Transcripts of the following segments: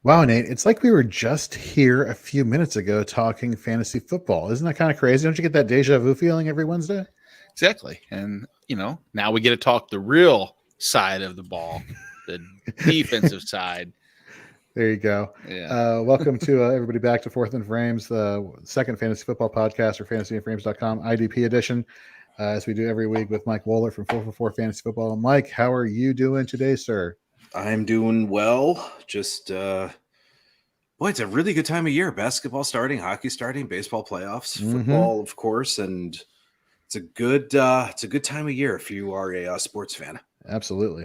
Wow, Nate, it's like we were just here a few minutes ago talking fantasy football. Isn't that kind of crazy? Don't you get that deja vu feeling every Wednesday? Exactly. And, now we get to talk the real side of the ball, the defensive side. There you go. Yeah. Welcome to everybody back to Fourth and Frames, the second fantasy football podcast or fantasyandframes.com IDP edition, as we do every week with Mike Woellert from 444 Fantasy Football. Mike, how are you doing today, sir? I'm doing well. Just boy, it's a really good time of year. Basketball starting, hockey starting, baseball playoffs, football, of course, and it's a good time of year if you are a sports fan. Absolutely.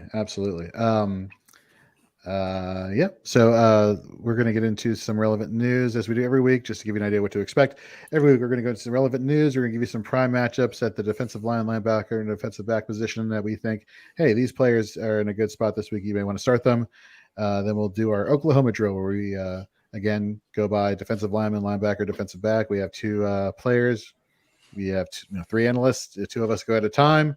So we're going to get into some relevant news as we do every week, just to give you an idea what to expect. Every week we're going to go into some relevant news. We're going to give you some prime matchups at the defensive line, linebacker, and defensive back position that we think, hey, these players are in a good spot this week. You may want to start them. Then we'll do our Oklahoma drill where we again go by defensive lineman, linebacker, defensive back. We have two players. We have three analysts. Two of us go at a time,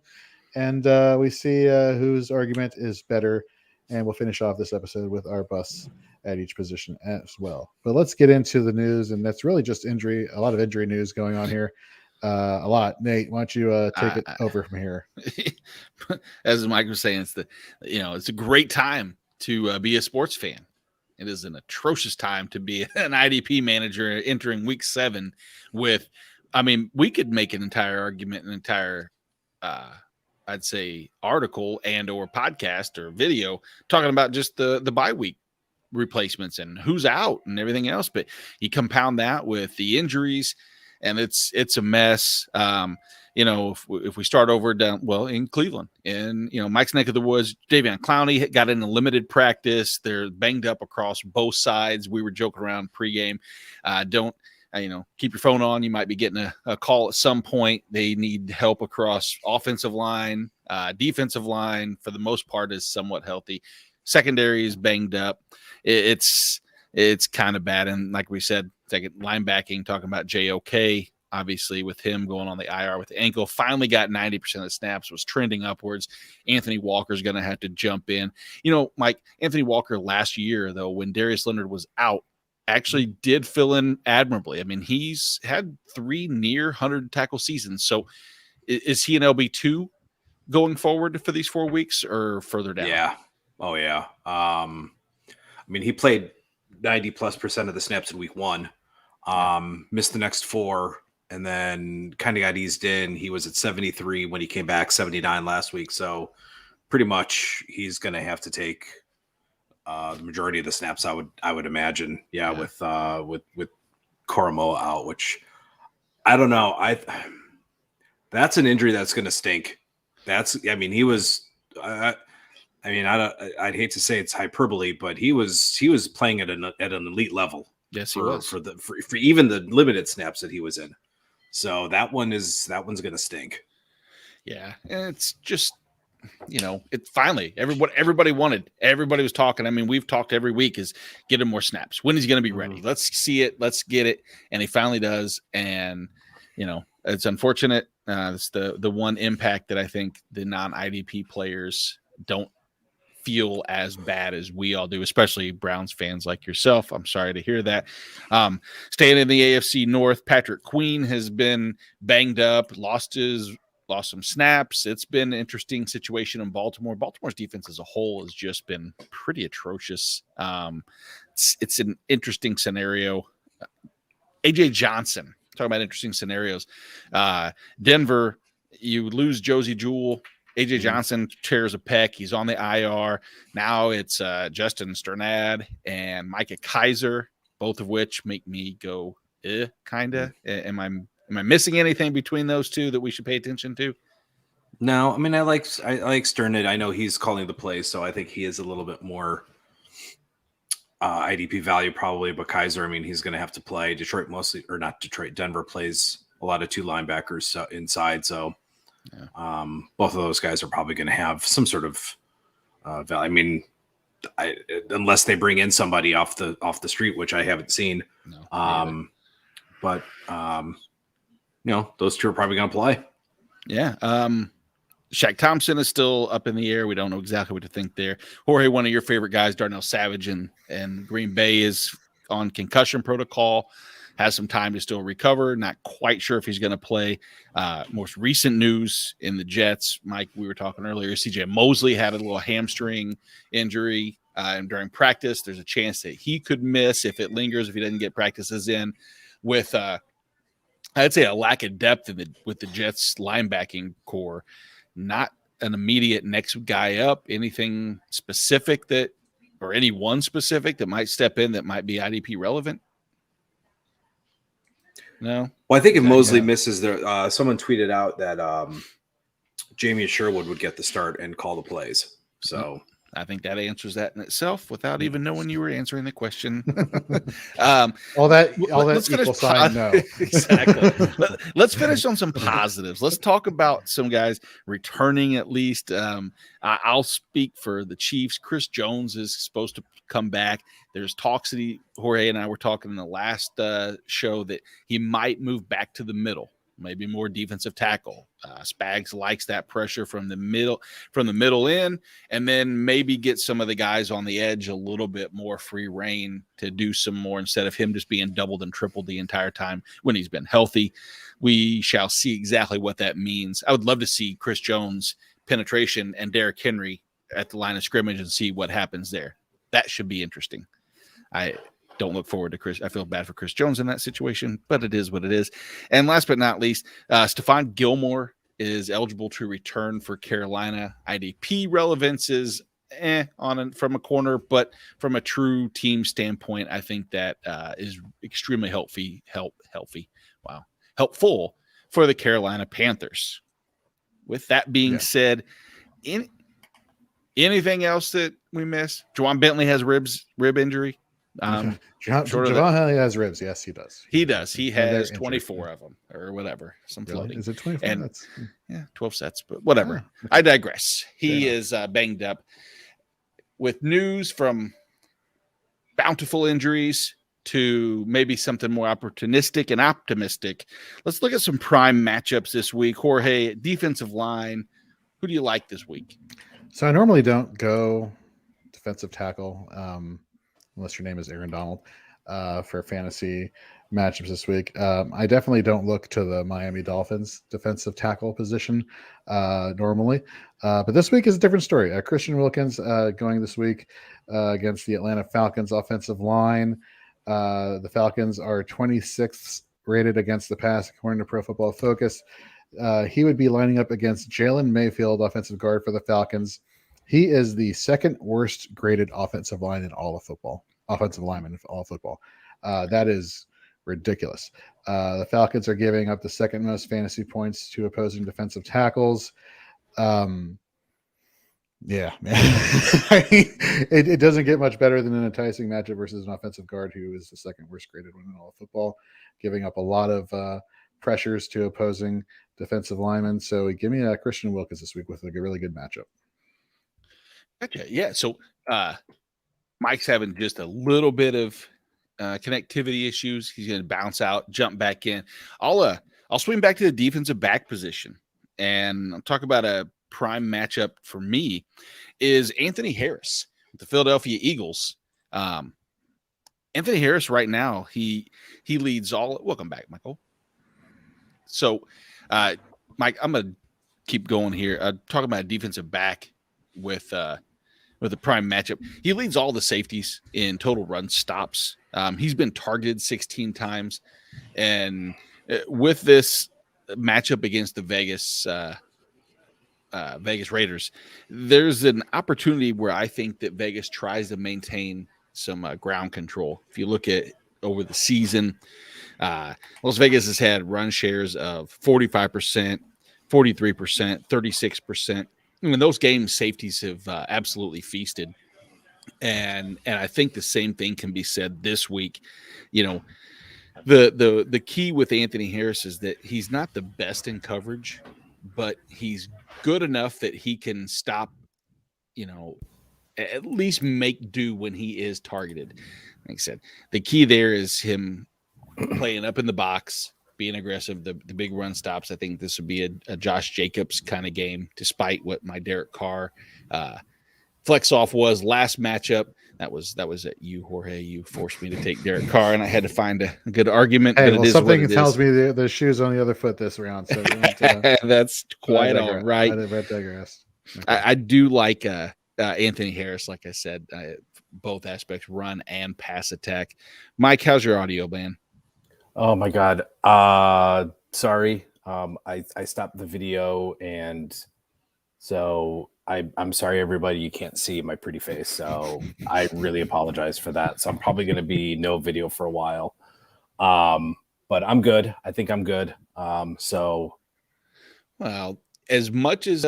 and we see whose argument is better. And we'll finish off this episode with our busts at each position as well. But let's get into the news, and that's really just a lot of injury news going on here. A lot. Nate, why don't you take it over from here? As Mike was saying, it's a great time to be a sports fan. It is an atrocious time to be an IDP manager entering week 7 with, we could make an entire argument, I'd say article and or podcast or video talking about just the bye week replacements and who's out and everything else. But you compound that with the injuries and it's a mess. If we start over down, in Cleveland and, Mike's neck of the woods, Jadeveon Clowney got in a limited practice. They're banged up across both sides. We were joking around pregame. Keep your phone on. You might be getting a call at some point. They need help across offensive line, defensive line, for the most part, is somewhat healthy. Secondary is banged up. It's kind of bad. And like we said, second linebacking, talking about JOK, obviously with him going on the IR with the ankle, finally got 90% of the snaps, was trending upwards. Anthony Walker's going to have to jump in. Mike, Anthony Walker last year, though, when Darius Leonard was out, actually did fill in admirably. He's had 3 near 100 tackle seasons. So is he an LB2 going forward for these 4 weeks or further down? Yeah. Oh yeah. He played 90+% of the snaps in week 1, missed the next 4 and then kind of got eased in. He was at 73 when he came back, 79 last week. So pretty much he's going to have to take the majority of the snaps, I would imagine. Yeah. With Koromoa out, which I don't know. That's an injury that's going to stink. He was, I'd hate to say it's hyperbole, but he was playing at an elite level. Yes, he was for even the limited snaps that he was in. So that one's going to stink. Yeah. And it's just, it finally, everybody wanted, everybody was talking. We've talked every week is get him more snaps. When is he going to be ready? Let's see it. Let's get it. And he finally does. And, it's unfortunate. It's the one impact that I think the non-IDP players don't feel as bad as we all do, especially Browns fans like yourself. I'm sorry to hear that. Staying in the AFC North, Patrick Queen has been banged up, lost some snaps. It's been an interesting situation in Baltimore. Baltimore's defense as a whole has just been pretty atrocious. It's an interesting scenario. AJ Johnson, talking about interesting scenarios. Denver, you lose Josie Jewell. AJ Johnson tears a pec. He's on the IR. Now it's Justin Sternad and Micah Kaiser, both of which make me go, kind of. Am I missing anything between those two that we should pay attention to? No, I like Sternad. I know he's calling the plays, so I think he is a little bit more IDP value probably. But Kaiser, he's going to have to play. Detroit mostly, or not Detroit, Denver plays a lot of 2 linebackers inside. So both of those guys are probably going to have some sort of value. Unless they bring in somebody off the street, which I haven't seen. No, but those 2 are probably going to play. Yeah. Shaq Thompson is still up in the air. We don't know exactly what to think there. Jorge, one of your favorite guys, Darnell Savage, and Green Bay is on concussion protocol, has some time to still recover. Not quite sure if he's going to play. Most recent news in the Jets, Mike, we were talking earlier, CJ Mosley had a little hamstring injury during practice. There's a chance that he could miss if it lingers, if he doesn't get practices in with, I'd say, a lack of depth with the Jets linebacking core. Not an immediate next guy up. Anything specific or any one specific that might step in that might be IDP relevant? No. Well, I think if Mosley misses there, someone tweeted out that Jamie Sherwood would get the start and call the plays. So I think that answers that in itself without even knowing you were answering the question. all that equal sign, no. Exactly. Let's finish on some positives. Let's talk about some guys returning at least. I'll speak for the Chiefs. Chris Jones is supposed to come back. There's talks that Jorge and I were talking in the last show that he might move back to the middle. Maybe more defensive tackle. Spags likes that pressure from the middle in, and then maybe get some of the guys on the edge a little bit more free reign to do some more instead of him just being doubled and tripled the entire time when he's been healthy. We shall see exactly what that means. I would love to see Chris Jones penetration and Derrick Henry at the line of scrimmage and see what happens there. That should be interesting. I don't look forward to Chris. I feel bad for Chris Jones in that situation, but it is what it is. And last but not least, Stephon Gilmore is eligible to return for Carolina. IDP relevance is from a corner, but from a true team standpoint, I think that is extremely helpful for the Carolina Panthers. With that being said, anything else that we missed? Juwan Bentley has rib injury. Javon Hargrave has ribs. Yes, he does. He does. He has 24 of them or whatever. Some really? floating. Is it 24? And, 12 sets, but whatever. Okay. I digress. He is banged up. With news from bountiful injuries to maybe something more opportunistic and optimistic, let's look at some prime matchups this week. Jorge, defensive line. Who do you like this week? So I normally don't go defensive tackle. Unless your name is Aaron Donald, for fantasy matchups this week. I definitely don't look to the Miami Dolphins defensive tackle position normally. But this week is a different story. Christian Wilkins going this week against the Atlanta Falcons offensive line. The Falcons are 26th rated against the pass, according to Pro Football Focus. He would be lining up against Jalen Mayfield, offensive guard for the Falcons. He is the second worst graded offensive lineman in all of football. That is ridiculous. The Falcons are giving up the second most fantasy points to opposing defensive tackles. Man. It doesn't get much better than an enticing matchup versus an offensive guard who is the second worst graded one in all of football, giving up a lot of pressures to opposing defensive linemen. So give me Christian Wilkins this week with a really good matchup. Gotcha. Yeah. So Mike's having just a little bit of connectivity issues. He's going to bounce out, jump back in. I'll swing back to the defensive back position, and I'll talk about a prime matchup for me is Anthony Harris with the Philadelphia Eagles. Anthony Harris right now, he leads all. Welcome back, Michael. So, Mike, I'm going to keep going here. Talking about a defensive back with a prime matchup. He leads all the safeties in total run stops. He's been targeted 16 times. And with this matchup against the Vegas Raiders, there's an opportunity where I think that Vegas tries to maintain some ground control. If you look at over the season, Las Vegas has had run shares of 45%, 43%, 36%. In those games, safeties have absolutely feasted, and I think the same thing can be said this week. You know, the key with Anthony Harris is that he's not the best in coverage, but he's good enough that he can stop. You know, at least make do when he is targeted. Like I said, the key there is him playing up in the box, being aggressive, the big run stops. I think this would be a Josh Jacobs kind of game, despite what my Derek Carr flex off was last matchup. That was at you, Jorge. You forced me to take Derek Carr, and I had to find a good argument. Hey, but well, it is something what it tells is. me the shoe's on the other foot this round. So That's quite all right. I digress. Okay. I do like Anthony Harris, like I said, both aspects, run and pass attack. Mike, how's your audio, man? Oh my God. Sorry. I stopped the video, and so I'm sorry, everybody. You can't see my pretty face, so I really apologize for that. So I'm probably going to be no video for a while. But I'm good. I think I'm good. So, well, as much as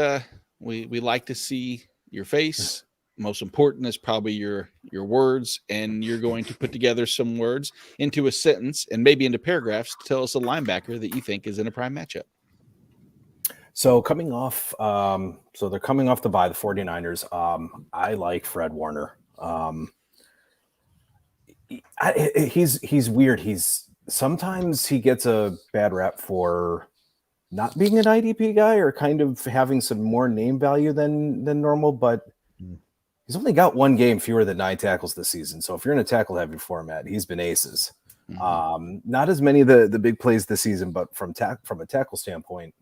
we like to see your face, most important is probably your words, and you're going to put together some words into a sentence and maybe into paragraphs to tell us a linebacker that you think is in a prime matchup. So coming off, so they're coming off the bye, the 49ers. I like Fred Warner. He's weird. Sometimes he gets a bad rap for not being an IDP guy or kind of having some more name value than normal, but he's only got one game fewer than 9 tackles this season. So if you're in a tackle heavy format, he's been aces. Not as many of the big plays this season, but from a tackle standpoint,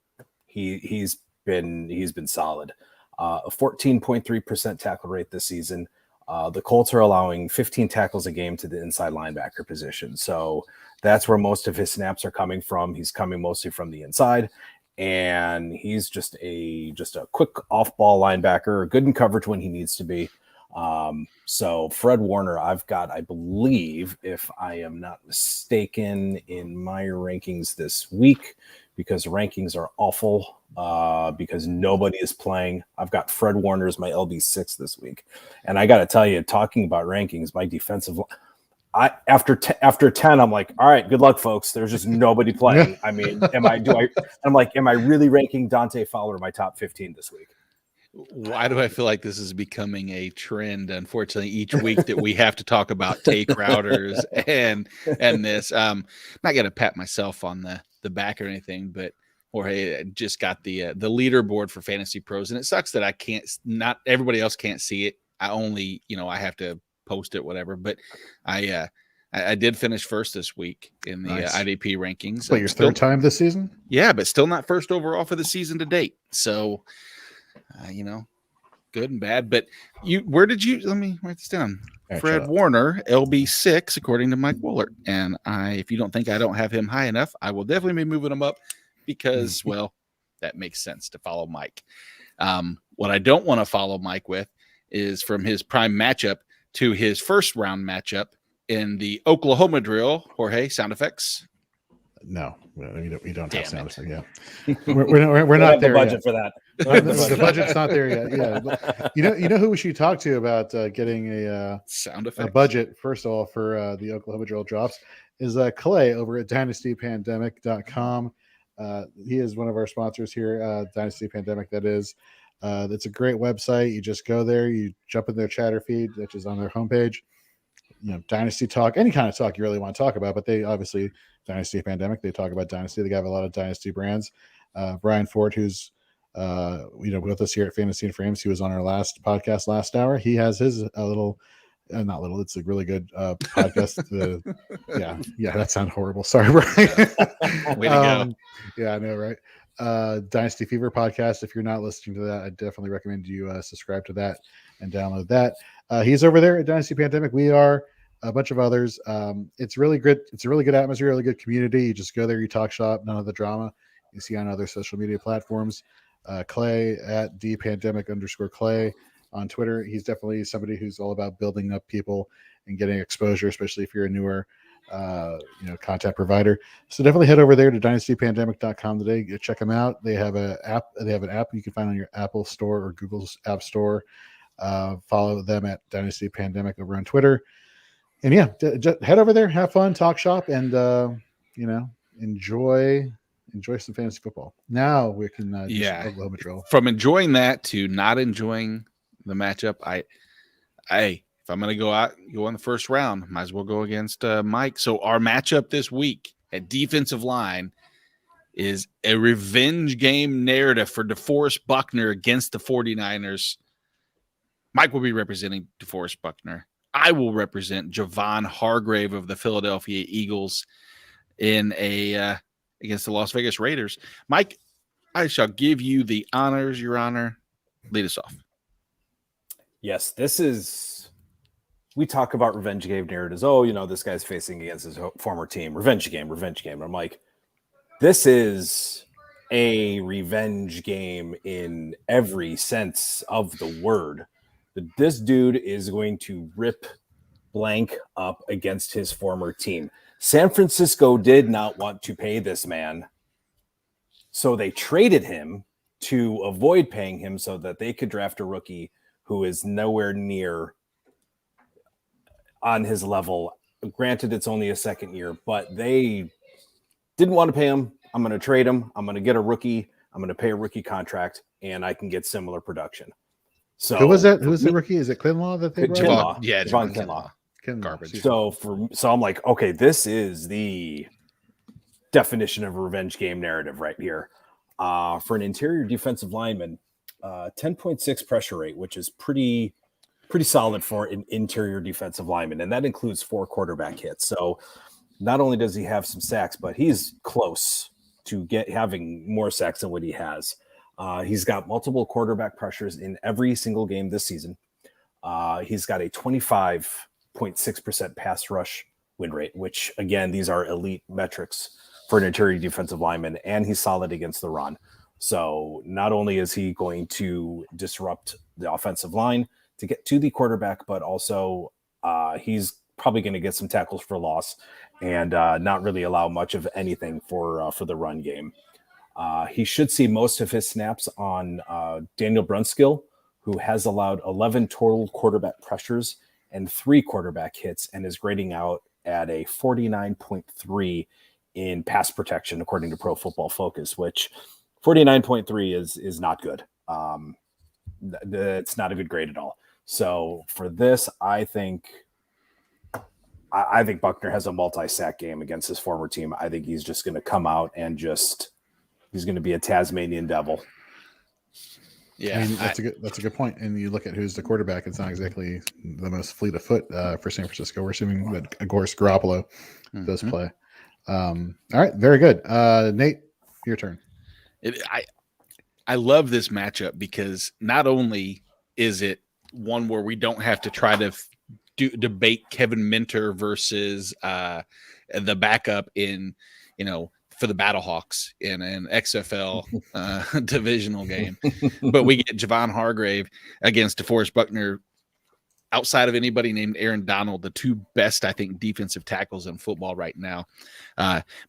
he's been solid. A 14.3% tackle rate this season. The Colts are allowing 15 tackles a game to the inside linebacker position. So that's where most of his snaps are coming from. He's coming mostly from the inside, and he's just a quick off-ball linebacker, good in coverage when he needs to be. So Fred Warner, I've got, I believe, if I am not mistaken, in my rankings this week, because rankings are awful, because nobody is playing. I've got Fred Warner as my LB6 this week. And I got to tell you, talking about rankings, my defensive after 10, I'm like, all right, good luck, folks. There's just nobody playing. I mean, am I really ranking Dante Fowler my top 15 this week? Why do I feel like this is becoming a trend? Unfortunately, each week that we have to talk about take routers and this, not going to pat myself on the back or anything, but Jorge, I just got the leaderboard for Fantasy Pros, and it sucks that not everybody else can't see it. I only, I have to post it, whatever. But I did finish first this week in the IDP rankings. But your third time this season? Yeah, but still not first overall for the season to date. So, good and bad. But let me write this down. Right, Fred Warner, LB6, according to Mike Woellert. And if you don't think I don't have him high enough, I will definitely be moving him up because, well, that makes sense to follow Mike. What I don't want to follow Mike with is from his prime matchup to his first round matchup in the Oklahoma drill. Jorge, sound effects? No, we don't have sound effects. Yeah, we're not there budget yet. For that. The budget's not there yet. Yeah, but you know who we should talk to about getting a sound effects, a budget first of all for the Oklahoma drill drops is Clay over at dynastypandemic.com. He is one of our sponsors here, Dynasty Pandemic. That is. It's a great website. You just go there, you jump in their chatter feed, which is on their homepage. Dynasty talk, any kind of talk you really want to talk about, but they obviously Dynasty Pandemic. They talk about Dynasty. They have a lot of Dynasty brands. Brian Ford, who's with us here at Fantasy and Frames, he was on our last podcast last hour. He has his not little. It's a really good podcast. Yeah, that sounded horrible. Sorry, Brian. Way to go. Yeah, I know, right? Dynasty Fever podcast. If you're not listening to that, I definitely recommend you subscribe to that and download that. He's over there at Dynasty Pandemic. We are a bunch of others. It's really good. It's a really good atmosphere, really good community. You just go there, you talk shop, none of the drama you see on other social media platforms. Clay at @dpandemic_Clay on Twitter. He's definitely somebody who's all about building up people and getting exposure, especially if you're a newer content provider. So definitely head over there to dynastypandemic.com today. Go check them out. They have an app. You can find on your Apple Store or Google's App Store. Follow them at Dynasty Pandemic over on Twitter. And yeah, just head over there, have fun, talk shop, and enjoy some fantasy football. Now we can Oklahoma drill. From enjoying that to not enjoying the matchup, if I'm going to go on the first round, might as well go against Mike. So our matchup this week at defensive line is a revenge game narrative for DeForest Buckner against the 49ers. Mike will be representing DeForest Buckner. I will represent Javon Hargrave of the Philadelphia Eagles in a against the Las Vegas Raiders. Mike, I shall give you the honors, Your Honor. Lead us off. Yes, this is. We talk about revenge game narratives. Oh, this guy's facing against his former team. Revenge game. I'm like, this is a revenge game in every sense of the word. This dude is going to rip blank up against his former team. San Francisco did not want to pay this man, so they traded him to avoid paying him so that they could draft a rookie who is nowhere near on his level. Granted, it's only a second year, but they didn't want to pay him. I'm going to trade him. I'm going to get a rookie. I'm going to pay a rookie contract, and I can get similar production. So who was that? Who was the rookie? Is it Kinlaw that they brought? Kinlaw. Yeah, Javon Kinlaw. Garbage. So I'm like, okay, this is the definition of a revenge game narrative right here. For an interior defensive lineman, 10.6 pressure rate, which is pretty solid for an interior defensive lineman, and that includes 4 quarterback hits. So not only does he have some sacks, but he's close to having more sacks than what he has. He's got multiple quarterback pressures in every single game this season. He's got a 25.6% pass rush win rate, which again, these are elite metrics for an interior defensive lineman, and he's solid against the run. So not only is he going to disrupt the offensive line to get to the quarterback, but also he's probably going to get some tackles for loss and not really allow much of anything for the run game. He should see most of his snaps on Daniel Brunskill, who has allowed 11 total quarterback pressures and 3 quarterback hits and is grading out at a 49.3 in pass protection, according to Pro Football Focus, which 49.3 is not good. It's not a good grade at all. So for this, I think Buckner has a multi-sack game against his former team. I think he's just going to come out and he's going to be a Tasmanian devil. Yeah, I mean, that's a good point. And you look at who's the quarterback; it's not exactly the most fleet of foot for San Francisco. We're assuming that, of course, Garoppolo does play. All right, very good. Nate, your turn. I love this matchup because not only is it one where we don't have to try to debate Kevin Minter versus the backup in, for the Battlehawks in an XFL divisional game, but we get Javon Hargrave against DeForest Buckner. Outside of anybody named Aaron Donald, the 2 best, I think, defensive tackles in football right now.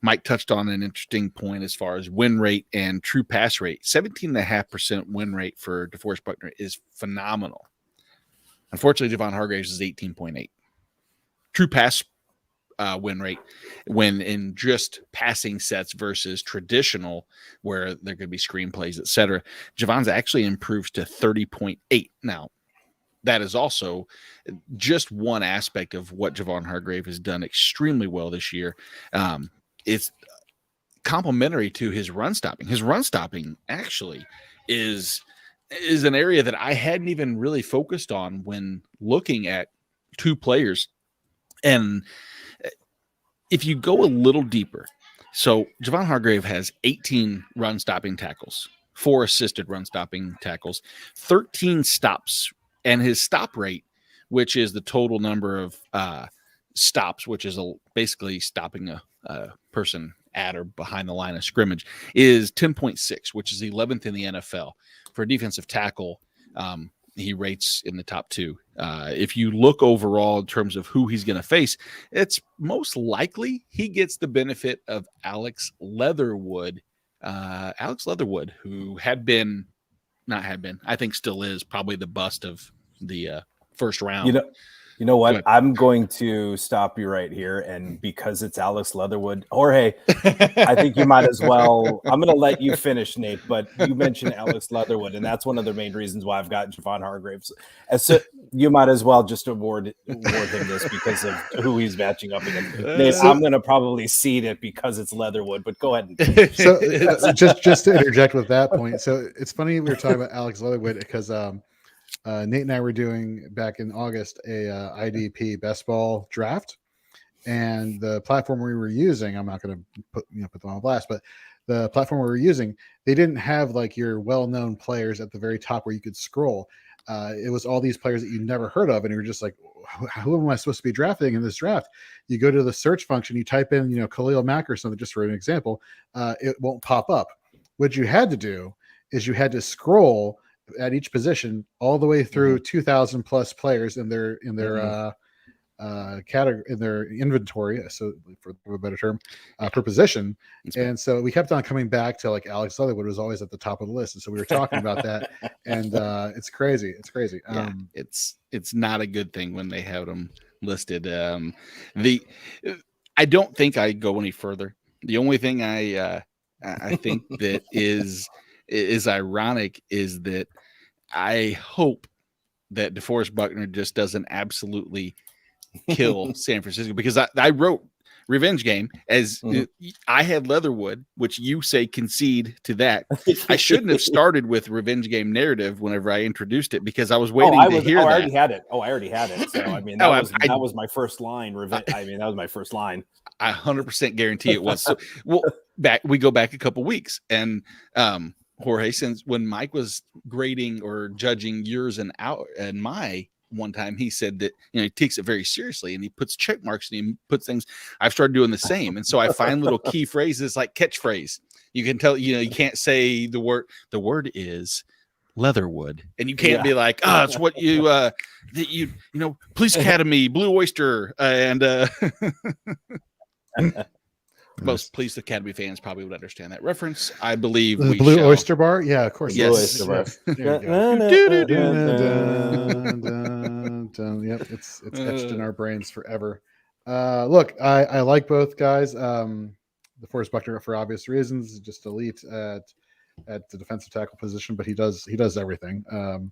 Mike touched on an interesting point as far as win rate and true pass rate. 17.5% win rate for DeForest Buckner is phenomenal. Unfortunately, Javon Hargrave's is 18.8. True pass win rate when in just passing sets versus traditional where there could be screenplays, etc. Javon's actually improves to 30.8. Now, that is also just one aspect of what Javon Hargrave has done extremely well this year. It's complementary to his run stopping. His run stopping actually is an area that I hadn't even really focused on when looking at 2 players. And if you go a little deeper, so Javon Hargrave has 18 run stopping tackles, 4 assisted run stopping tackles, 13 stops. And his stop rate, which is the total number of stops, which is basically stopping a person at or behind the line of scrimmage, is 10.6, which is 11th in the NFL. For a defensive tackle, he rates in the top 2. If you look overall in terms of who he's going to face, it's most likely he gets the benefit of Alex Leatherwood, who I think still is probably the bust of the first round. You know what? Good. I'm going to stop you right here. And because it's Alex Leatherwood, Jorge, I think you might as well. I'm going to let you finish, Nate, but you mentioned Alex Leatherwood, and that's one of the main reasons why I've got Javon Hargrave. So you might as well just award him this because of who he's matching up against. Nate, I'm going to probably cede it because it's Leatherwood, but go ahead and finish. So just to interject with that point. So it's funny we were talking about Alex Leatherwood because Nate and I were doing back in August a IDP best ball draft, and the platform we were using, I'm not going to put them on blast, but the platform we were using, they didn't have like your well-known players at the very top where you could scroll. It was all these players that you never heard of, and you were just like, who am I supposed to be drafting in this draft? You go to the search function, you type in, Khalil Mack or something, just for an example, it won't pop up. What you had to do is you had to scroll at each position all the way through 2,000 plus players in their category, in their inventory, so for a better term, per position. And so we kept on coming back to like Alex Leatherwood was always at the top of the list, and so we were talking about that, and it's crazy. Yeah, it's not a good thing when they have them listed. I don't think I go any further. The only thing I think that is ironic is that I hope that DeForest Buckner just doesn't absolutely kill San Francisco, because I wrote Revenge Game as I had Leatherwood, which you say concede to that. I shouldn't have started with Revenge Game narrative whenever I introduced it, because I was waiting to hear that. I already had it. So I mean, that was my first line. That was my first line. I 100% guarantee it was. So, we go back a couple weeks, and Jorge, since when Mike was grading or judging yours and my one time, he said that he takes it very seriously and he puts check marks and he puts things. I've started doing the same, and so I find little key phrases like catchphrase. You can tell, you can't say the word. The word is Leatherwood, and you can't be like, it's what Police Academy, Blue Oyster, and most Police Academy fans probably would understand that reference. I believe the Blue Oyster Bar. Yeah, of course. Yes. Blue Oyster Bar. Yep, it's etched in our brains forever. Look, I like both guys. DeForest Buckner, for obvious reasons, just elite at the defensive tackle position, but he does everything. On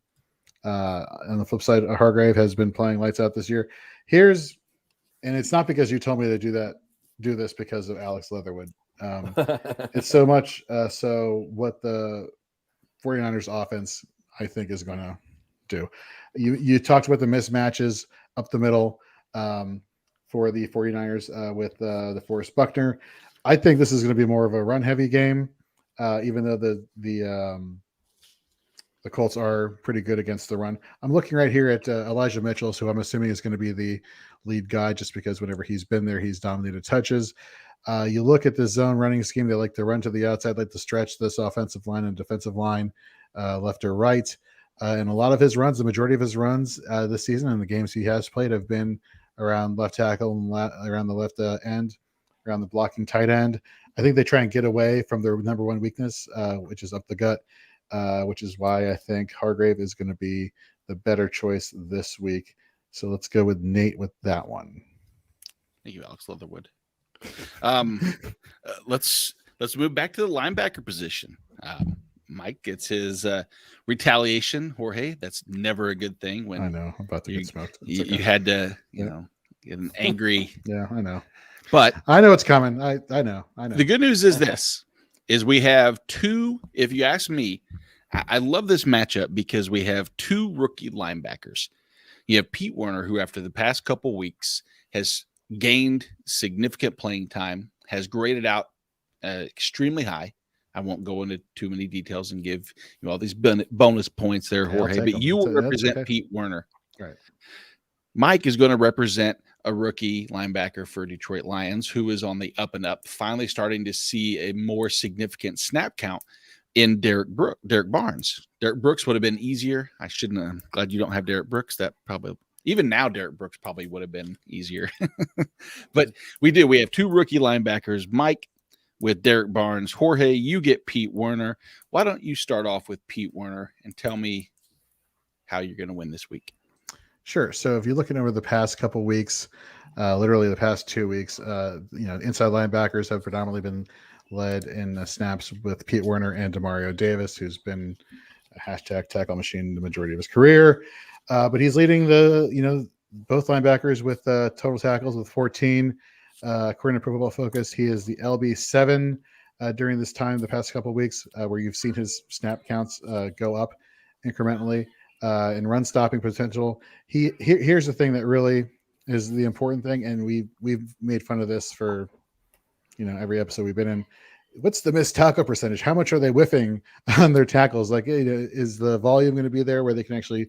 the flip side, Hargrave has been playing lights out this year. And it's not because you told me to do this because of Alex Leatherwood. It's so much so what the 49ers offense, I think, is going to do. You talked about the mismatches up the middle for the 49ers with the DeForest Buckner. I think this is going to be more of a run-heavy game, even though the Colts are pretty good against the run. I'm looking right here at Elijah Mitchell, who I'm assuming is going to be the lead guy, just because whenever he's been there, he's dominated touches. You look at the zone running scheme; they like to run to the outside, like to stretch this offensive line and defensive line, left or right. And a lot of his runs, the majority of his runs this season and the games he has played, have been around left tackle and around the left end, around the blocking tight end. I think they try and get away from their number one weakness, which is up the gut. Which is why I think Hargrave is going to be the better choice this week. So let's go with Nate with that one. Thank you, Alex Leatherwood. Let's move back to the linebacker position. Mike gets his retaliation. Jorge, that's never a good thing. When I know I'm about to get smoked. You had to, get an angry. Yeah, I know. But I know it's coming. I know. The good news is this. Is we have two, if you ask me, I love this matchup because we have two rookie linebackers. You have Pete Werner, who after the past couple weeks has gained significant playing time, has graded out extremely high. I won't go into too many details and give you all these bonus points there, Jorge, but you will represent Pete Werner. Right. Mike is going to represent a rookie linebacker for Detroit Lions who is on the up and up, finally starting to see a more significant snap count in Derrick Barnes. Derrick Brooks would have been easier. I'm glad you don't have Derrick Brooks. That probably, even now, Derrick Brooks probably would have been easier. But we have two rookie linebackers, Mike with Derrick Barnes. Jorge, you get Pete Werner. Why don't you start off with Pete Werner and tell me how you're going to win this week? Sure. So if you're looking over the past couple weeks, literally the past 2 weeks, inside linebackers have predominantly been led in snaps with Pete Werner and Demario Davis, who's been a hashtag tackle machine the majority of his career. But he's leading both linebackers with total tackles with 14. According to Pro Football Focus, he is the LB7 during this time, the past couple of weeks, where you've seen his snap counts go up incrementally. In run stopping potential, here's the thing that really is the important thing, and we've made fun of this for every episode we've been in. What's the missed tackle percentage? How much are they whiffing on their tackles? Like, is the volume going to be there where they can actually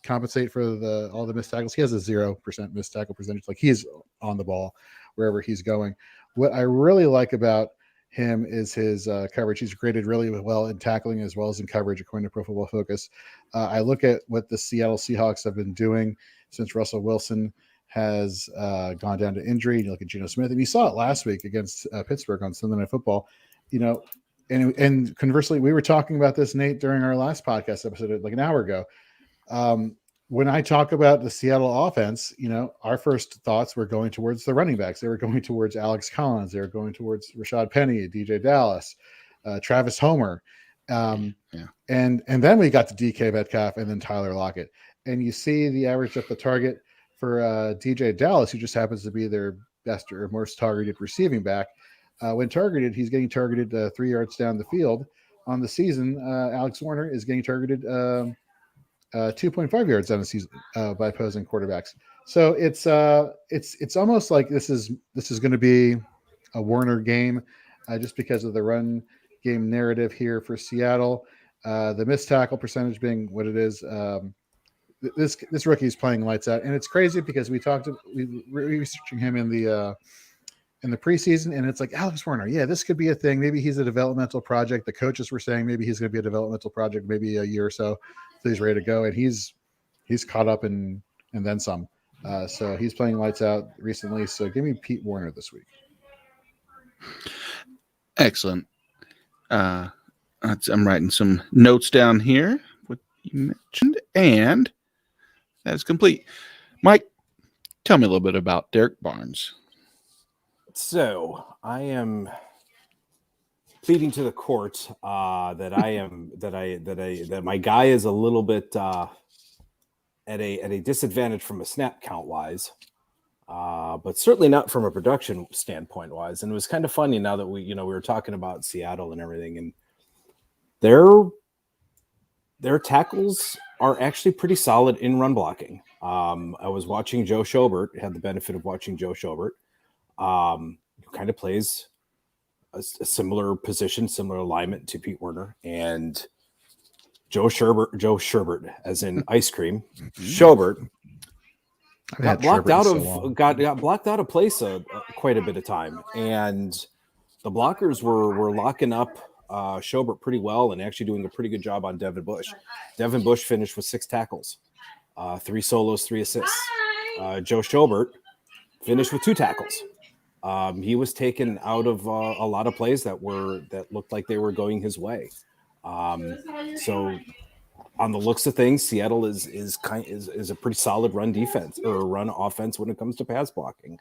compensate for all the missed tackles? He has a 0% missed tackle percentage. Like, he's on the ball wherever he's going. What I really like about him is his coverage. He's graded really well in tackling as well as in coverage, according to Pro Football Focus. I look at what the Seattle Seahawks have been doing since Russell Wilson has gone down to injury. You look at Geno Smith, and you saw it last week against Pittsburgh on Sunday Night Football. And conversely, we were talking about this, Nate, during our last podcast episode, like an hour ago. When I talk about the Seattle offense, our first thoughts were going towards the running backs. They were going towards Alex Collins. They were going towards Rashad Penny, DJ Dallas, Travis Homer. And then we got to DK Metcalf and then Tyler Lockett. And you see the average at the target for DJ Dallas, who just happens to be their best or most targeted receiving back. When targeted, he's getting targeted 3 yards down the field. On the season, Alex Warner is getting targeted 2.5 yards down the season by opposing quarterbacks. So it's almost like this is going to be a Warner game, just because of the run game narrative here for Seattle. The missed tackle percentage being what it is. This rookie is playing lights out, and it's crazy because we were researching him in the preseason, and it's like, Alex Warner, yeah, this could be a thing. Maybe he's a developmental project. The coaches were saying maybe he's going to be a developmental project, maybe a year or so. So he's ready to go, and he's caught up and then some. So he's playing lights out recently. So give me Pete Werner this week. Excellent. I'm writing some notes down here, what you mentioned, and that is complete. Mike, tell me a little bit about Derrick Barnes. So I am pleading to the court that my guy is a little bit at a disadvantage from a snap count wise, but certainly not from a production standpoint wise. And it was kind of funny now that we were talking about Seattle and everything, and their tackles are actually pretty solid in run blocking. I was watching Joe Schobert, had the benefit of watching Joe Schobert. Who kind of plays a similar position, similar alignment to Pete Werner, and Joe Sherbert, as in ice cream. Schobert got blocked out of place quite a bit of time, and the blockers were locking up Schobert pretty well and actually doing a pretty good job on Devin Bush. Devin Bush finished with 6 tackles, 3 solos, 3 assists. Joe Schobert finished with 2 tackles. He was taken out of a lot of plays that looked like they were going his way. So on the looks of things, Seattle is a pretty solid run defense or run offense when it comes to pass blocking.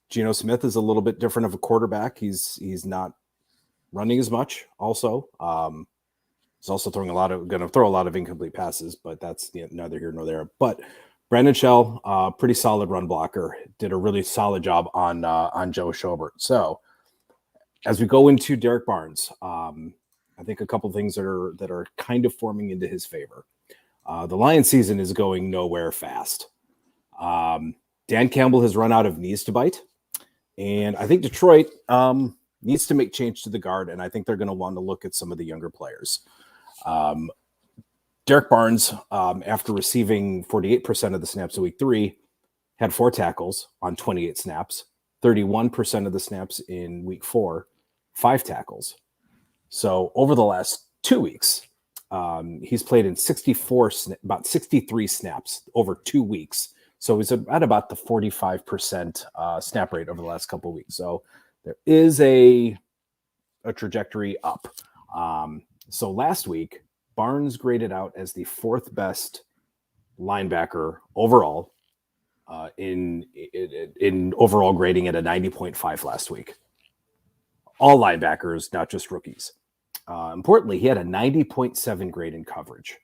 Geno Smith is a little bit different of a quarterback. He's not running as much. Also, he's also going to throw a lot of incomplete passes, but that's neither here nor there. But Brandon Shell, pretty solid run blocker, did a really solid job on Joe Schobert. So as we go into Derrick Barnes, I think a couple things that are kind of forming into his favor. The Lions season is going nowhere fast. Dan Campbell has run out of knees to bite, and I think Detroit needs to make change to the guard, and I think they're going to want to look at some of the younger players. Derrick Barnes, after receiving 48% of the snaps in week 3, had 4 tackles on 28 snaps, 31% of the snaps in week 4, 5 tackles. So over the last 2 weeks, he's played in about 63 snaps over 2 weeks. So he's at about the 45% snap rate over the last couple of weeks. So there is a trajectory up. So last week, Barnes graded out as the 4th best linebacker overall in overall grading at a 90.5 last week. All linebackers, not just rookies. Importantly, he had a 90.7 grade in coverage.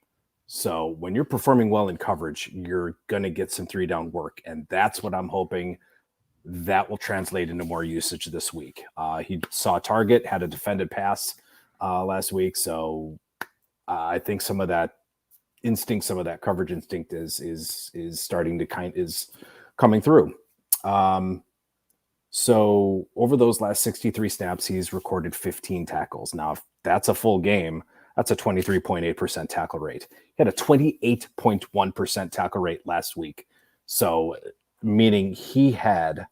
So when you're performing well in coverage, you're going to get some 3-down work. And that's what I'm hoping that will translate into more usage this week. He saw a target, had a defended pass last week. So I think some of that instinct, some of that coverage instinct is starting to is coming through. So over those last 63 snaps, he's recorded 15 tackles. Now, if that's a full game, that's a 23.8% tackle rate. He had a 28.1% tackle rate last week. So meaning he had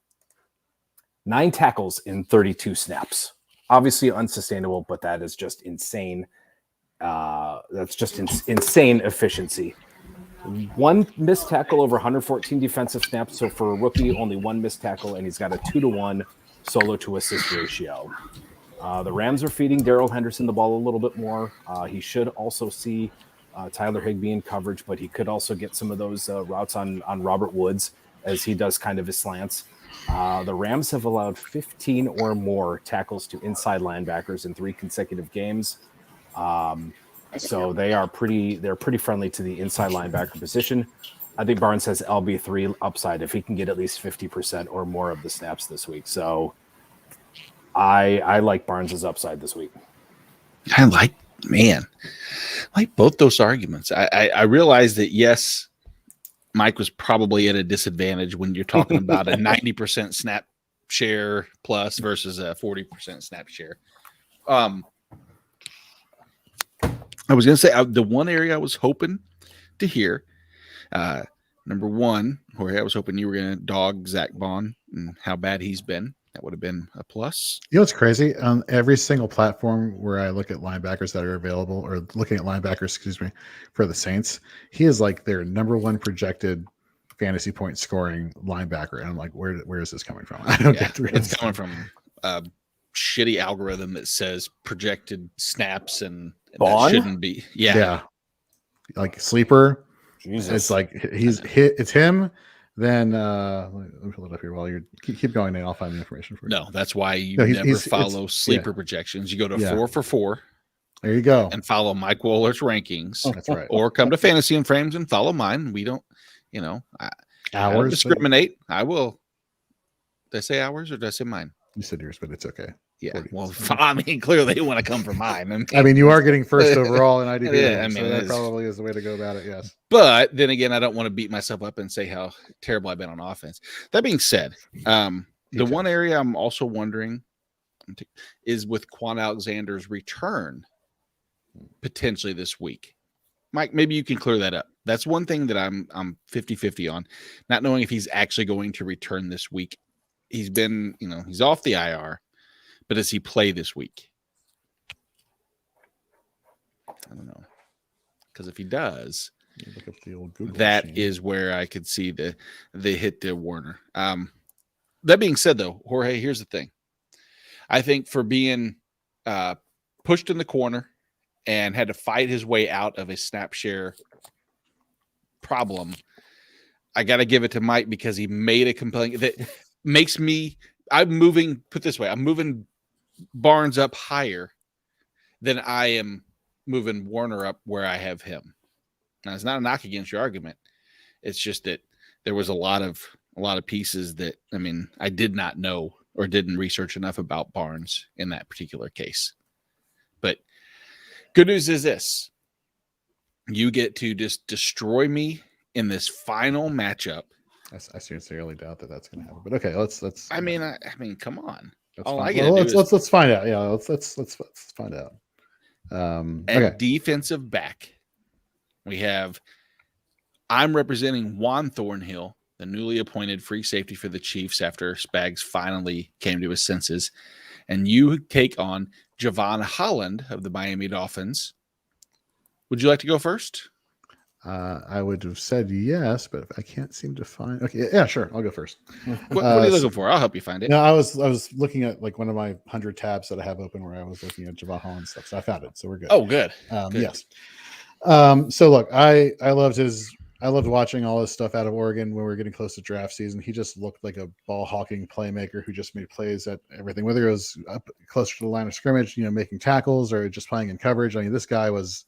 9 tackles in 32 snaps. Obviously unsustainable, but that is just insane. That's just insane efficiency. 1 missed tackle over 114 defensive snaps. So for a rookie, only 1 missed tackle, and he's got a 2-to-1 solo to assist ratio. The Rams are feeding Darrell Henderson the ball a little bit more. He should also see Tyler Higbee in coverage, but he could also get some of those routes on Robert Woods as he does kind of his slants. The Rams have allowed 15 or more tackles to inside linebackers in 3 consecutive games. So they're pretty friendly to the inside linebacker position. I think Barnes has LB3 upside if he can get at least 50% or more of the snaps this week. So I like Barnes's upside this week. I like both those arguments. I realize that, yes, Mike was probably at a disadvantage when you're talking about a 90% snap share plus versus a 40% snap share. I was going to say the one area I was hoping to hear, number one, Jorge, I was hoping you were going to dog Zach Bond and how bad he's been. That would have been a plus. You know what's crazy? On every single platform where I look at linebackers that are available, or looking at linebackers, for the Saints, he is like their number 1 projected fantasy point scoring linebacker. And I'm like, where is this coming from? I don't get where it's coming from. A shitty algorithm that says projected snaps and that shouldn't be. Yeah. Like sleeper. Jesus. It's like it's him. Then let me pull it up here while you keep going, and I'll find the information for you. No, that's why you never follow sleeper projections. You go to 4 for 4. There you go. And follow Mike Woellert's rankings. That's right. Or come to Fantasy and Frames and follow mine. We don't, I don't discriminate. I will. Did I say ours or did I say mine? You said yours, but it's okay. Yeah. Well, I mean, clearly they want to come for mine. I mean, you are getting first overall in IDP. Yeah, so that probably is the way to go about it. Yes. But then again, I don't want to beat myself up and say how terrible I've been on offense. That being said, the one area I'm also wondering is with Quan Alexander's return potentially this week. Mike, maybe you can clear that up. That's one thing that I'm 50-50 on, not knowing if he's actually going to return this week. He's been, he's off the IR, but does he play this week? I don't know. Because if he does, look up the old Google that machine. is where I could see the hit to Warner. That being said, though, Jorge, here's the thing. I think for being pushed in the corner and had to fight his way out of a snap share problem, I got to give it to Mike because he made a compelling that makes me. I'm moving Barnes up higher than I am moving Warner up where I have him. Now, it's not a knock against your argument. It's just that there was a lot of pieces that, I did not know or didn't research enough about Barnes in that particular case. But good news is this. You get to just destroy me in this final matchup. I sincerely doubt that that's going to happen. But okay, let's. I mean, come on. Let's find out. Yeah, let's find out. At defensive back, I'm representing Juan Thornhill, the newly appointed free safety for the Chiefs after Spags finally came to his senses, and you take on Javon Holland of the Miami Dolphins. Would you like to go first? I would have said yes, but I can't seem to find. Okay, yeah, sure, I'll go first. What are you looking for? I'll help you find it. No, I was looking at like one of my 100 tabs that I have open where I was looking at Javon Holland stuff, so I found it. So we're good. Oh, good. Yes. So look, I loved his I loved watching all this stuff out of Oregon when we were getting close to draft season. He just looked like a ball hawking playmaker who just made plays at everything, whether it was up closer to the line of scrimmage, making tackles or just playing in coverage. I mean, this guy was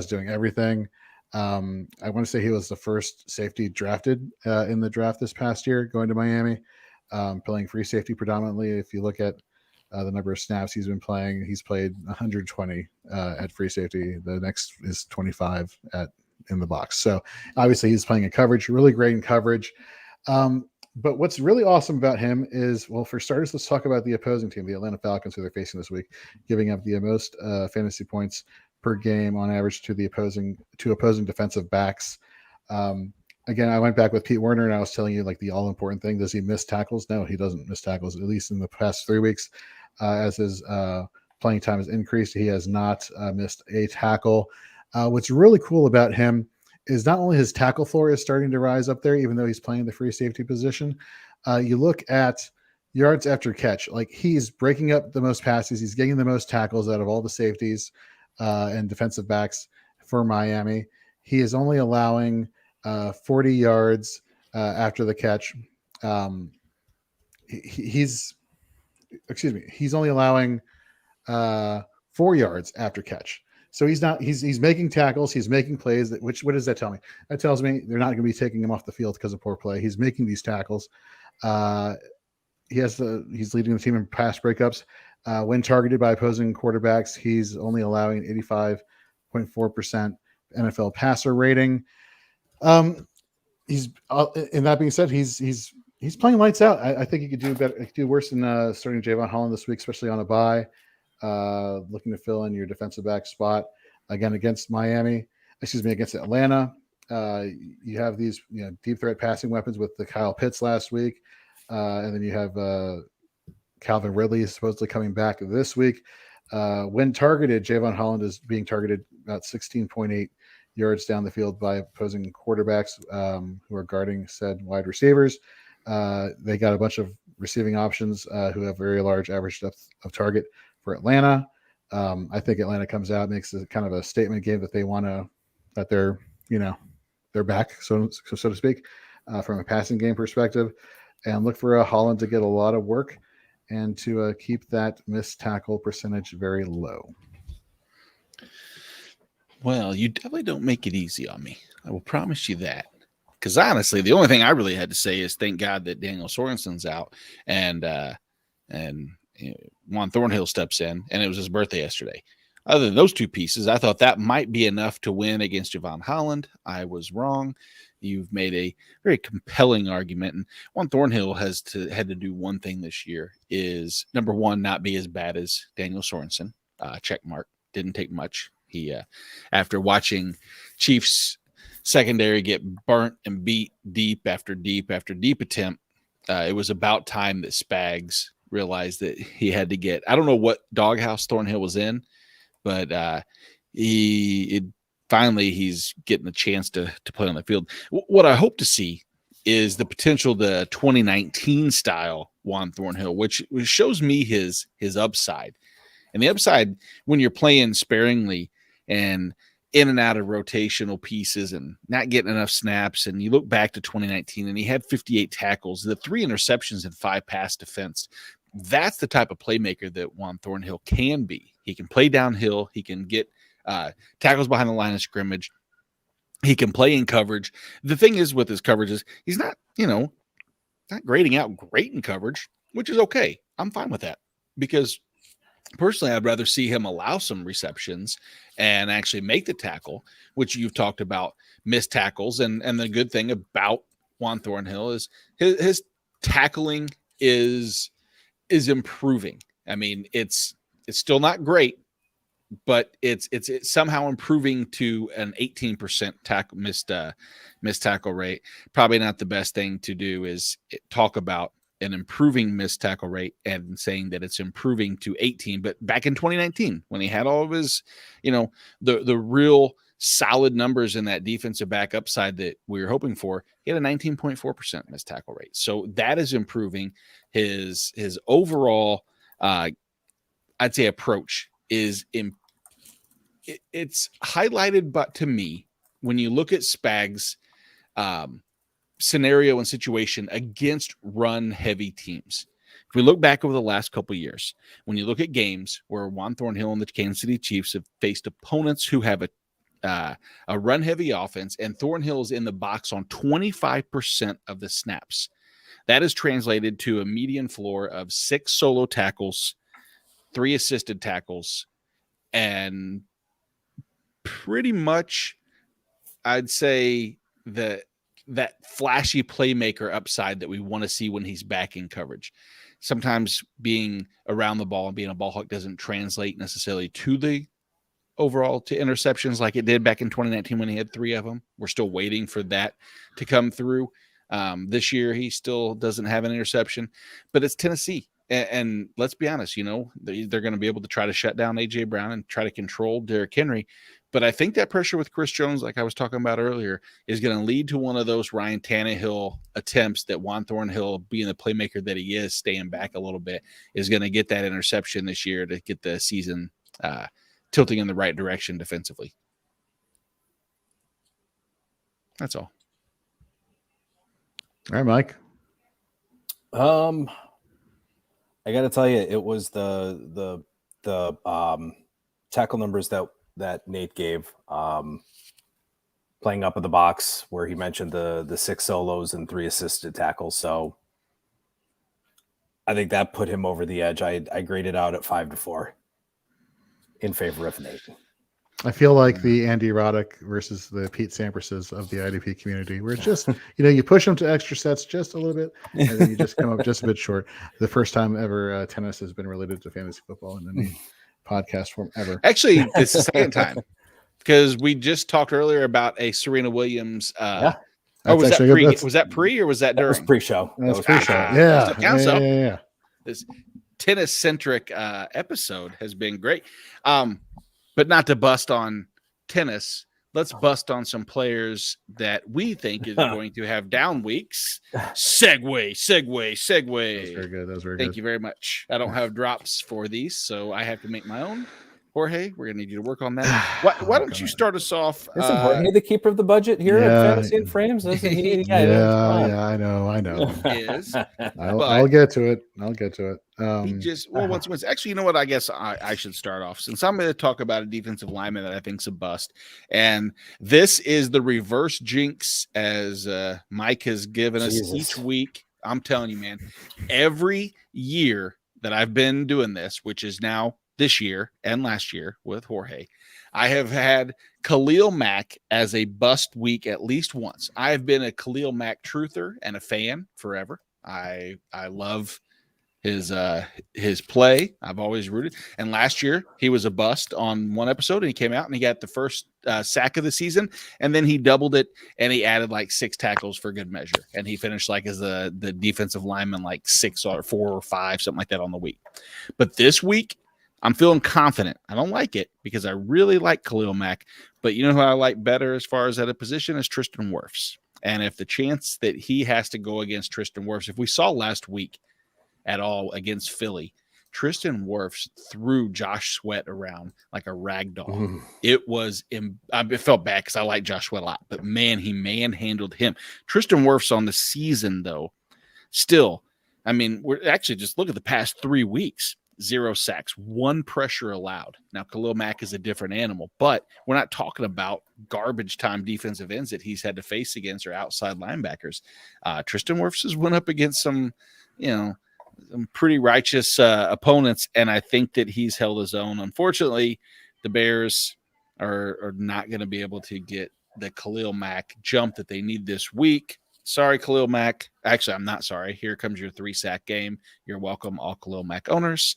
doing everything. I want to say he was the first safety drafted in the draft this past year, going to Miami, playing free safety predominantly. If you look at the number of snaps he's been playing, he's played 120 at free safety. The next is 25 in the box. So obviously he's playing in coverage, really great in coverage. But what's really awesome about him is, well, for starters, let's talk about the opposing team, the Atlanta Falcons, who they're facing this week, giving up the most fantasy points per game on average to opposing defensive backs. Again, I went back with Pete Werner and I was telling you like the all important thing. Does he miss tackles? No, he doesn't miss tackles, at least in the past 3 weeks. As his playing time has increased, he has not missed a tackle. What's really cool about him is not only his tackle floor is starting to rise up there, even though he's playing the free safety position. You look at yards after catch, like he's breaking up the most passes. He's getting the most tackles out of all the safeties and defensive backs for Miami. He is only allowing 40 yards after the catch. He's only allowing 4 yards after catch. So he's making tackles, he's making plays. What does that tell me? That tells me they're not going to be taking him off the field because of poor play. He's making these tackles. He's leading the team in pass breakups. When targeted by opposing quarterbacks, he's only allowing 85.4% NFL passer rating. And that being said, he's playing lights out. I think he could do better. He could do worse than starting Javon Holland this week, especially on a bye. Looking to fill in your defensive back spot again against Atlanta. You have these deep threat passing weapons with the Kyle Pitts last week, and then you have Calvin Ridley is supposedly coming back this week. When targeted, Javon Holland is being targeted about 16.8 yards down the field by opposing quarterbacks who are guarding said wide receivers. They got a bunch of receiving options who have very large average depth of target for Atlanta. I think Atlanta comes out, makes a kind of a statement game that they want to, that they're back, so to speak, from a passing game perspective, and look for Holland to get a lot of work and to keep that missed tackle percentage very low. Well, you definitely don't make it easy on me. I will promise you that. Because honestly, the only thing I really had to say is thank God that Daniel Sorensen's out and Juan Thornhill steps in, and it was his birthday yesterday. Other than those two pieces, I thought that might be enough to win against Javon Holland. I was wrong. You've made a very compelling argument. And Juan Thornhill had to do one thing this year is, number one, not be as bad as Daniel Sorensen. Check mark. Didn't take much. He, after watching Chiefs secondary get burnt and beat deep after deep after deep attempt, it was about time that Spags realized that he had to get, I don't know what doghouse Thornhill was in, but finally he's getting a chance to play on the field. What I hope to see is the potential, the 2019 style Juan Thornhill, which shows me his upside. And the upside, when you're playing sparingly and in and out of rotational pieces and not getting enough snaps, and you look back to 2019 and he had 58 tackles, the 3 interceptions and 5 pass defense. That's the type of playmaker that Juan Thornhill can be. He can play downhill. He can get tackles behind the line of scrimmage. He can play in coverage. The thing is with his coverage is he's not, not grading out great in coverage, which is okay. I'm fine with that because personally, I'd rather see him allow some receptions and actually make the tackle, which you've talked about, missed tackles. And the good thing about Juan Thornhill is his tackling is improving. I mean, it's still not great, but it's somehow improving to an 18% missed tackle rate. Probably not the best thing to do is talk about an improving missed tackle rate and saying that it's improving to 18. But back in 2019, when he had all of his, the real solid numbers in that defensive back upside that we were hoping for, he had a 19.4% missed tackle rate. So that is improving. His overall, I'd say, approach is it's highlighted, but to me, when you look at Spags scenario and situation against run-heavy teams. If we look back over the last couple of years, when you look at games where Juan Thornhill and the Kansas City Chiefs have faced opponents who have a run-heavy offense, and Thornhill is in the box on 25% of the snaps, that is translated to a median floor of 6 solo tackles, 3 assisted tackles, and pretty much, I'd say that flashy playmaker upside that we want to see when he's back in coverage. Sometimes being around the ball and being a ball hawk doesn't translate necessarily to the overall to interceptions like it did back in 2019 when he had 3 of them. We're still waiting for that to come through. This year, he still doesn't have an interception, but it's Tennessee. And let's be honest, they're going to be able to try to shut down A.J. Brown and try to control Derrick Henry. But I think that pressure with Chris Jones, like I was talking about earlier, is going to lead to one of those Ryan Tannehill attempts that Juan Thornhill, being the playmaker that he is, staying back a little bit, is going to get that interception this year to get the season tilting in the right direction defensively. That's all. All right, Mike. I got to tell you, it was the tackle numbers that Nate gave, playing up in the box, where he mentioned the 6 solos and 3 assisted tackles. So I think that put him over the edge. I graded out at 5-4 in favor of Nate. I feel like the Andy Roddick versus the Pete Samperses of the IDP community, where it's just, you push them to extra sets just a little bit, and then you just come up just a bit short. The first time ever tennis has been related to fantasy football in any podcast form ever. Actually, it's the second time, because we just talked earlier about a Serena Williams. Yeah. Oh, was that actually pre? good. Was that pre or was that That during? was pre-show. That's was pre-show. Ah, Yeah. still counts, though. Yeah. This tennis-centric episode has been great. But not to bust on tennis, let's bust on some players that we think is going to have down weeks. Segue. That was very good. That was very good. Thank you very much. I don't have drops for these, so I have to make my own. Jorge, we're going to need you to work on that. Why don't you start us off? Isn't Jorge the keeper of the budget here at Fantasy and Frames? Isn't he? Yeah, I know. Is I'll get to it. he just once actually, you know what? I guess I should start off, since I'm going to talk about a defensive lineman that I think's a bust, and this is the reverse jinx, as Mike has given us each week. I'm telling you, man, every year that I've been doing this, which is now this year and last year with Jorge, I have had Khalil Mack as a bust week at least once. I have been a Khalil Mack truther and a fan forever. I love his play. I've always rooted. And last year he was a bust on one episode, and he came out and he got the first sack of the season, and then he doubled it and he added like 6 tackles for good measure, and he finished like as the defensive lineman, like 6 or 4 or 5, something like that on the week. But this week I'm feeling confident. I don't like it because I really like Khalil Mack, but you know who I like better as far as at a position is Tristan Wirfs. And if the chance that he has to go against Tristan Wirfs, if we saw last week at all against Philly, Tristan Wirfs threw Josh Sweat around like a rag doll. It felt bad because I like Josh Sweat a lot, but man, he manhandled him. Tristan Wirfs on the season, though, still, I mean, we're actually just look at the past 3 weeks. 0 sacks, 1 pressure allowed. Now, Khalil Mack is a different animal, but we're not talking about garbage time defensive ends that he's had to face against or outside linebackers. Tristan Wirfs has went up against some pretty righteous opponents, and I think that he's held his own. Unfortunately, the Bears are not going to be able to get the Khalil Mack jump that they need this week. Sorry, Khalil Mack. Actually, I'm not sorry. Here comes your 3-sack game. You're welcome, all Khalil Mack owners.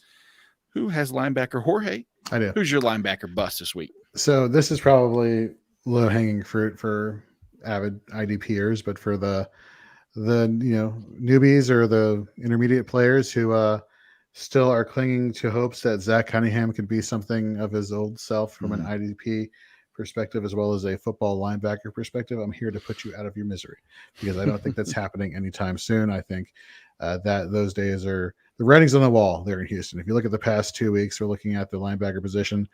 Who has linebacker Jorge? I do. Who's your linebacker bust this week? So this is probably low-hanging fruit for avid IDPers, but for the newbies or the intermediate players who still are clinging to hopes that Zach Cunningham could be something of his old self from an IDP perspective as well as a football linebacker perspective, I'm here to put you out of your misery because I don't think that's happening anytime soon. I think that those days are the writing's on the wall there in Houston. If you look at the past 2 weeks, we're looking at the linebacker position.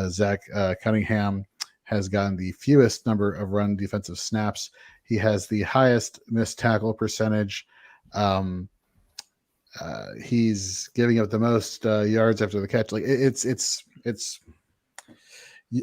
Zach Cunningham has gotten the fewest number of run defensive snaps. He has the highest missed tackle percentage. He's giving up the most yards after the catch. Like it's.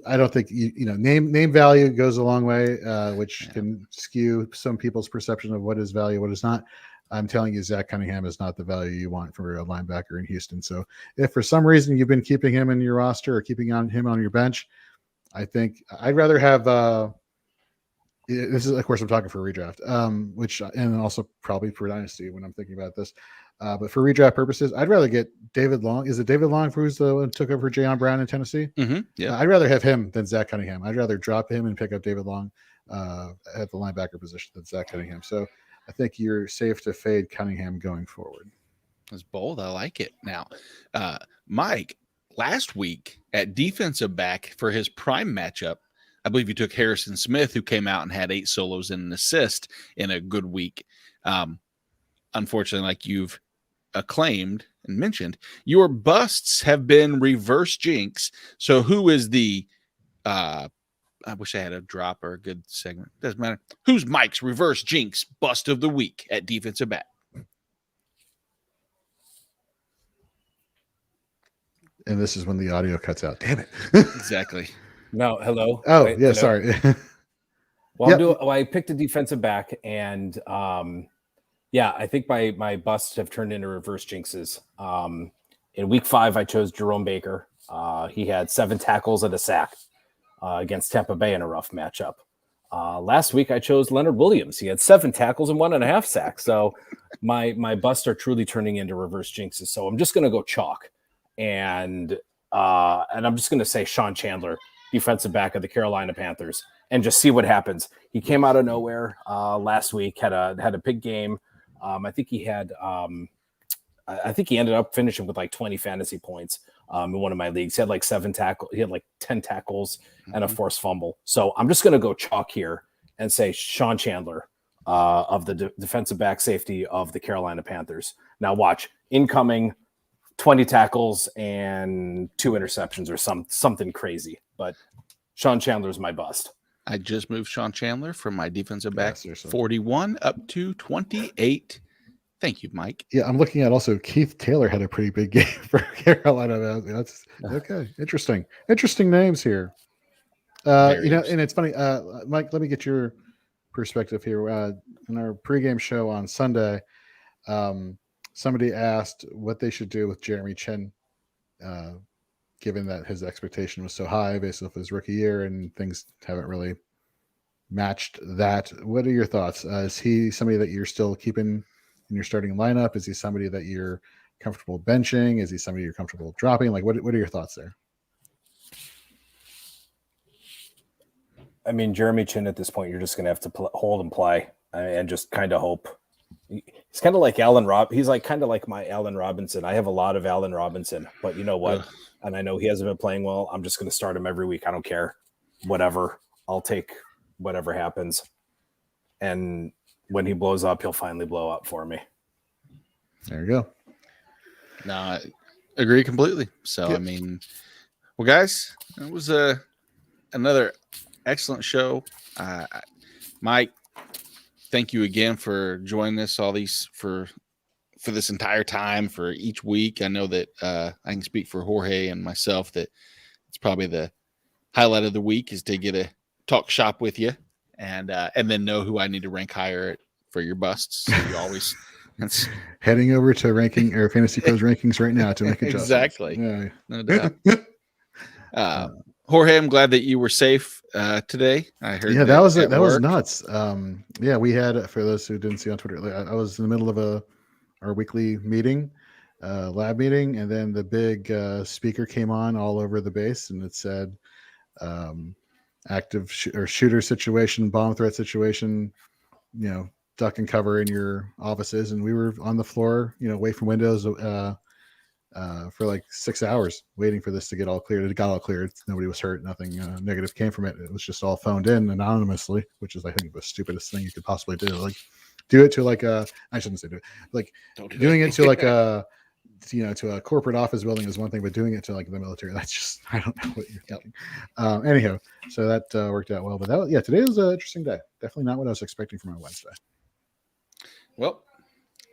I don't think name value goes a long way, which can skew some people's perception of what is value, what is not. I'm telling you, Zach Cunningham is not the value you want for a linebacker in Houston. So if for some reason you've been keeping him in your roster or keeping him on your bench, I think I'd rather have. This is, of course, I'm talking for redraft, and also probably for Dynasty when I'm thinking about this. But for redraft purposes, I'd rather get David Long. Is it David Long who's the one who took over Jayon Brown in Tennessee? Mm-hmm. Yeah, I'd rather have him than Zach Cunningham. I'd rather drop him and pick up David Long at the linebacker position than Zach Cunningham. So I think you're safe to fade Cunningham going forward. That's bold. I like it. Now, Mike, last week at defensive back for his prime matchup, I believe you took Harrison Smith, who came out and had 8 solos and an assist in a good week. Unfortunately, like you've acclaimed and mentioned, your busts have been reverse jinx. So who is the I wish I had a drop or a good segment. Doesn't matter. Who's Mike's reverse jinx bust of the week at defensive back? And this is when the audio cuts out. Damn it. Exactly. No, hello. Oh, Wait, yeah, hello. sorry. Well, I picked a defensive back, and I think my busts have turned into reverse jinxes. In week 5, I chose Jerome Baker. He had 7 tackles and a sack against Tampa Bay in a rough matchup. Last week, I chose Leonard Williams. He had 7 tackles and 1.5 sacks. So my busts are truly turning into reverse jinxes. So I'm just going to go chalk, and I'm just going to say Sean Chandler, defensive back of the Carolina Panthers, and just see what happens. He came out of nowhere last week, had a big game. I think he ended up finishing with like 20 fantasy points in one of my leagues. He had like 7 tackles. He had like 10 tackles and a forced fumble. So I'm just going to go chalk here and say Sean Chandler of the defensive back safety of the Carolina Panthers. Now watch, incoming 20 tackles and 2 interceptions or something crazy. But Sean Chandler's my bust. I just moved Sean Chandler from my defensive back Yes, 41 up to 28. Thank you, Mike. Yeah, I'm looking at also Keith Taylor had a pretty big game for Carolina. That's okay. Interesting names here. And it's funny, Mike, let me get your perspective here. In our pregame show on Sunday, somebody asked what they should do with Jeremy Chin, given that his expectation was so high based off his rookie year and things haven't really matched that. What are your thoughts? Is he somebody that you're still keeping in your starting lineup? Is he somebody that you're comfortable benching? Is he somebody you're comfortable dropping? Like, what are your thoughts there? I mean, Jeremy Chin at this point, you're just going to have to hold and play and just kind of hope. He's kind of like He's like kind of like my Allen Robinson. I have a lot of Allen Robinson, but you know what? And I know he hasn't been playing well. I'm just going to start him every week. I don't care. Whatever. I'll take whatever happens. And when he blows up, he'll finally blow up for me. There you go. No, I agree completely. So, Yep. I mean, well, guys, it was another excellent show. Mike, thank you again for joining us for this entire time, for each week. I know that I can speak for Jorge and myself that it's probably the highlight of the week is to get a talk shop with you and then know who I need to rank higher for your busts. So you always Heading over to ranking or Fantasy Pros rankings right now to make adjustments. Exactly. Yeah. No doubt. Jorge, I'm glad that you were safe today. I heard. Yeah, that was nuts. We had, for those who didn't see on Twitter, I was in the middle of our weekly meeting, lab meeting, and then the big speaker came on all over the base, and it said active shooter situation, bomb threat situation, duck and cover in your offices. And we were on the floor, away from windows for like 6 hours waiting for this to get all cleared. It got all cleared. Nobody was hurt. Nothing negative came from it. It was just all phoned in anonymously, which is, I think, the stupidest thing you could possibly do. Like, do it to like I shouldn't say do it. Like, doing it to like to a corporate office building is one thing, but doing it to like the military, that's just, I don't know what you're thinking. Anyhow, so that worked out well. But today was an interesting day. Definitely not what I was expecting for my Wednesday. Well,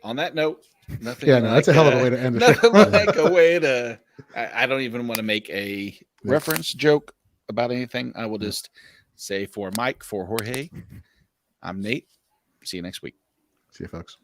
on that note, nothing. Yeah, no, that's a hell of a way to end the nothing show. like a way to. I don't even want to make a reference joke about anything. I will just say for Mike, for Jorge, I'm Nate. See you next week. See you, folks.